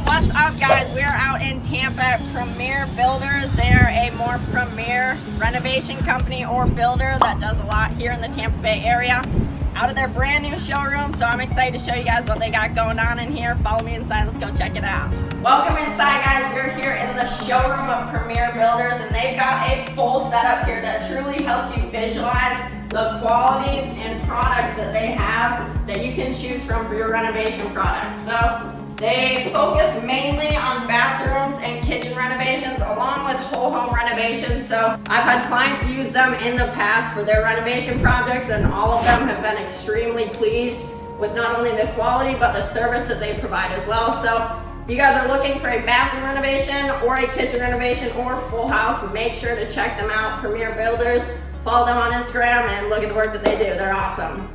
What's up, guys? We're out in Tampa at Premier Builders. They're a more premier renovation company or builder that does a lot here in the Tampa Bay area. Out of their brand new showroom, so I'm excited to show you guys what they got going on in here. Follow me inside, let's go check it out. Welcome inside, guys. We're here in the showroom of Premier Builders, and they've got a full setup here that truly helps you visualize the quality and products that they have that you can choose from for your renovation products. So they focus mainly on bathrooms and kitchen renovations along with whole home renovations. So I've had clients use them in the past for their renovation projects, and all of them have been extremely pleased with not only the quality but the service that they provide as well. So if you guys are looking for a bathroom renovation or a kitchen renovation or full house, make sure to check them out, Premier Builders. Follow them on Instagram and look at the work that they do. They're awesome.